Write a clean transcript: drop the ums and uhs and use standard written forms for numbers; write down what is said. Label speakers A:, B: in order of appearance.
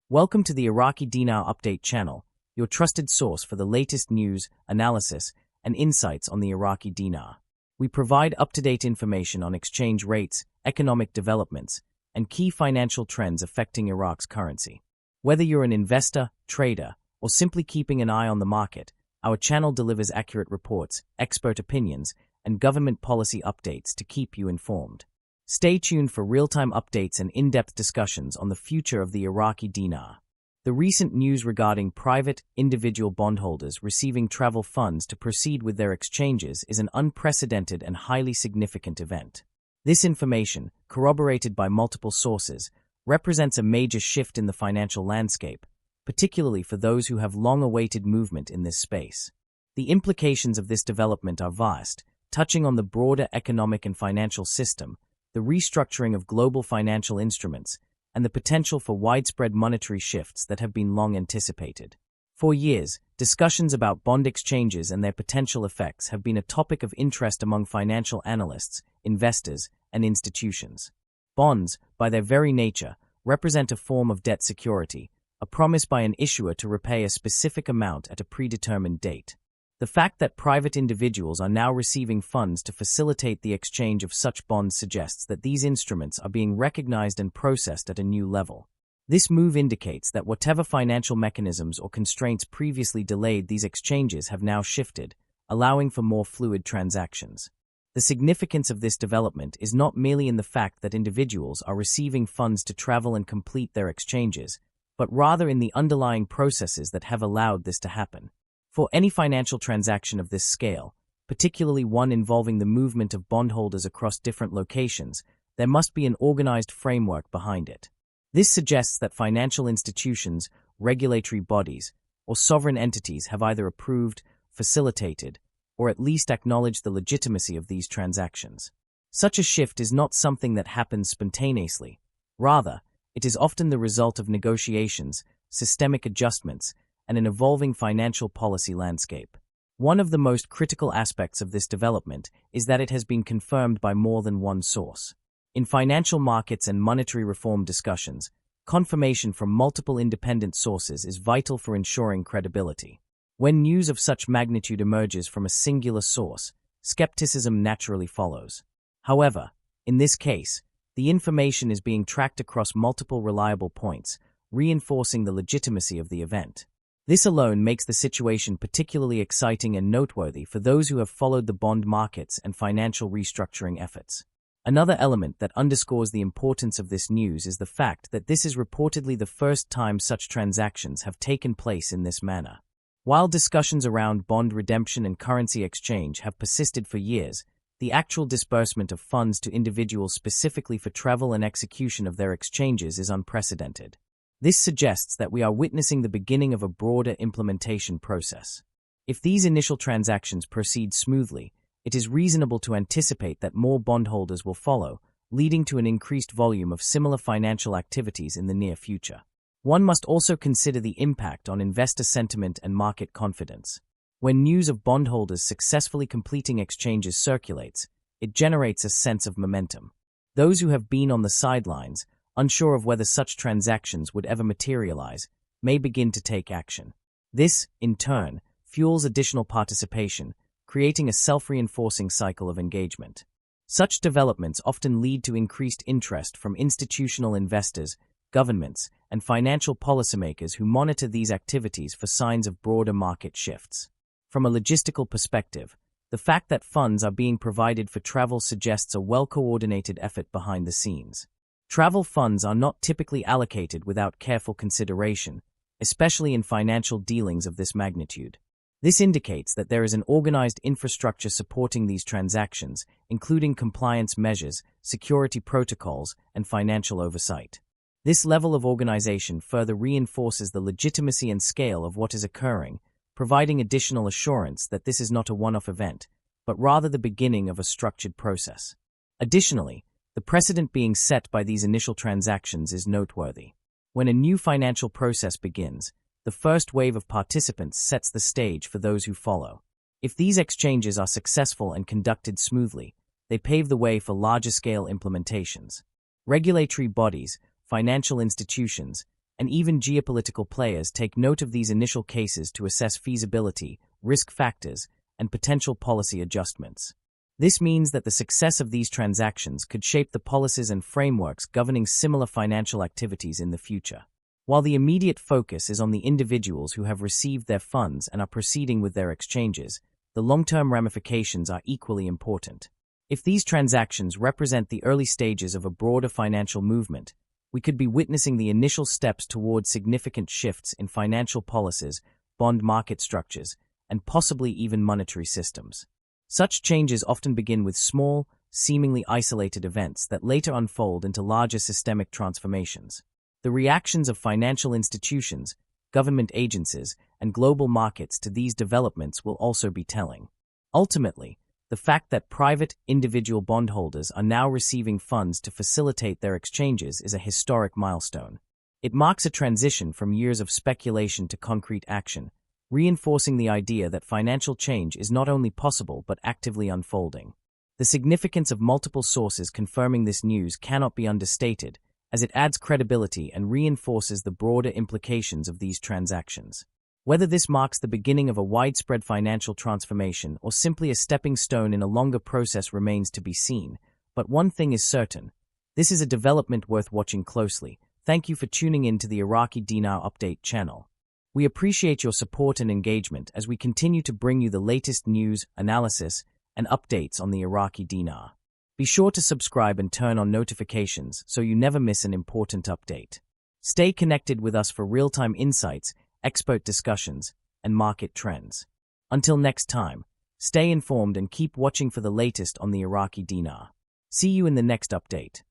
A: Welcome to the Iraqi Dinar Update channel, your trusted source for the latest news, analysis, and insights on the Iraqi dinar. We provide up-to-date information on exchange rates, economic developments, and key financial trends affecting Iraq's currency. Whether you're an investor, trader, or simply keeping an eye on the market, our channel delivers accurate reports, expert opinions, and government policy updates to keep you informed. Stay tuned for real-time updates and in-depth discussions on the future of the Iraqi dinar. The recent news regarding private, individual bondholders receiving travel funds to proceed with their exchanges is an unprecedented and highly significant event. This information, corroborated by multiple sources, represents a major shift in the financial landscape, particularly for those who have long-awaited movement in this space. The implications of this development are vast, touching on the broader economic and financial system, the restructuring of global financial instruments, and the potential for widespread monetary shifts that have been long anticipated. For years, discussions about bond exchanges and their potential effects have been a topic of interest among financial analysts, investors, and institutions. Bonds, by their very nature, represent a form of debt security, a promise by an issuer to repay a specific amount at a predetermined date. The fact that private individuals are now receiving funds to facilitate the exchange of such bonds suggests that these instruments are being recognized and processed at a new level. This move indicates that whatever financial mechanisms or constraints previously delayed these exchanges have now shifted, allowing for more fluid transactions. The significance of this development is not merely in the fact that individuals are receiving funds to travel and complete their exchanges, but rather in the underlying processes that have allowed this to happen. For any financial transaction of this scale, particularly one involving the movement of bondholders across different locations, there must be an organized framework behind it. This suggests that financial institutions, regulatory bodies, or sovereign entities have either approved, facilitated, or at least acknowledged the legitimacy of these transactions. Such a shift is not something that happens spontaneously. Rather, it is often the result of negotiations, systemic adjustments, and an evolving financial policy landscape. One of the most critical aspects of this development is that it has been confirmed by more than one source. In financial markets and monetary reform discussions, confirmation from multiple independent sources is vital for ensuring credibility. When news of such magnitude emerges from a singular source, skepticism naturally follows. However, in this case, the information is being tracked across multiple reliable points, reinforcing the legitimacy of the event. This alone makes the situation particularly exciting and noteworthy for those who have followed the bond markets and financial restructuring efforts. Another element that underscores the importance of this news is the fact that this is reportedly the first time such transactions have taken place in this manner. While discussions around bond redemption and currency exchange have persisted for years, the actual disbursement of funds to individuals specifically for travel and execution of their exchanges is unprecedented. This suggests that we are witnessing the beginning of a broader implementation process. If these initial transactions proceed smoothly, it is reasonable to anticipate that more bondholders will follow, leading to an increased volume of similar financial activities in the near future. One must also consider the impact on investor sentiment and market confidence. When news of bondholders successfully completing exchanges circulates, it generates a sense of momentum. Those who have been on the sidelines, unsure of whether such transactions would ever materialize, may begin to take action. This, in turn, fuels additional participation, creating a self-reinforcing cycle of engagement. Such developments often lead to increased interest from institutional investors, governments, and financial policymakers who monitor these activities for signs of broader market shifts. From a logistical perspective, the fact that funds are being provided for travel suggests a well-coordinated effort behind the scenes. Travel funds are not typically allocated without careful consideration, especially in financial dealings of this magnitude. This indicates that there is an organized infrastructure supporting these transactions, including compliance measures, security protocols, and financial oversight. This level of organization further reinforces the legitimacy and scale of what is occurring, providing additional assurance that this is not a one-off event, but rather the beginning of a structured process. Additionally, the precedent being set by these initial transactions is noteworthy. When a new financial process begins, the first wave of participants sets the stage for those who follow. If these exchanges are successful and conducted smoothly, they pave the way for larger-scale implementations. Regulatory bodies, financial institutions, and even geopolitical players take note of these initial cases to assess feasibility, risk factors, and potential policy adjustments. This means that the success of these transactions could shape the policies and frameworks governing similar financial activities in the future. While the immediate focus is on the individuals who have received their funds and are proceeding with their exchanges, the long-term ramifications are equally important. If these transactions represent the early stages of a broader financial movement, we could be witnessing the initial steps towards significant shifts in financial policies, bond market structures, and possibly even monetary systems. Such changes often begin with small, seemingly isolated events that later unfold into larger systemic transformations. The reactions of financial institutions, government agencies, and global markets to these developments will also be telling. Ultimately, the fact that private, individual bondholders are now receiving funds to facilitate their exchanges is a historic milestone. It marks a transition from years of speculation to concrete action, reinforcing the idea that financial change is not only possible but actively unfolding. The significance of multiple sources confirming this news cannot be understated, as it adds credibility and reinforces the broader implications of these transactions. Whether this marks the beginning of a widespread financial transformation or simply a stepping stone in a longer process remains to be seen, but one thing is certain: this is a development worth watching closely. Thank you for tuning in to the Iraqi Dinar Update channel. We appreciate your support and engagement as we continue to bring you the latest news, analysis, and updates on the Iraqi Dinar. Be sure to subscribe and turn on notifications so you never miss an important update. Stay connected with us for real-time insights, expert discussions, and market trends. Until next time, stay informed and keep watching for the latest on the Iraqi Dinar. See you in the next update.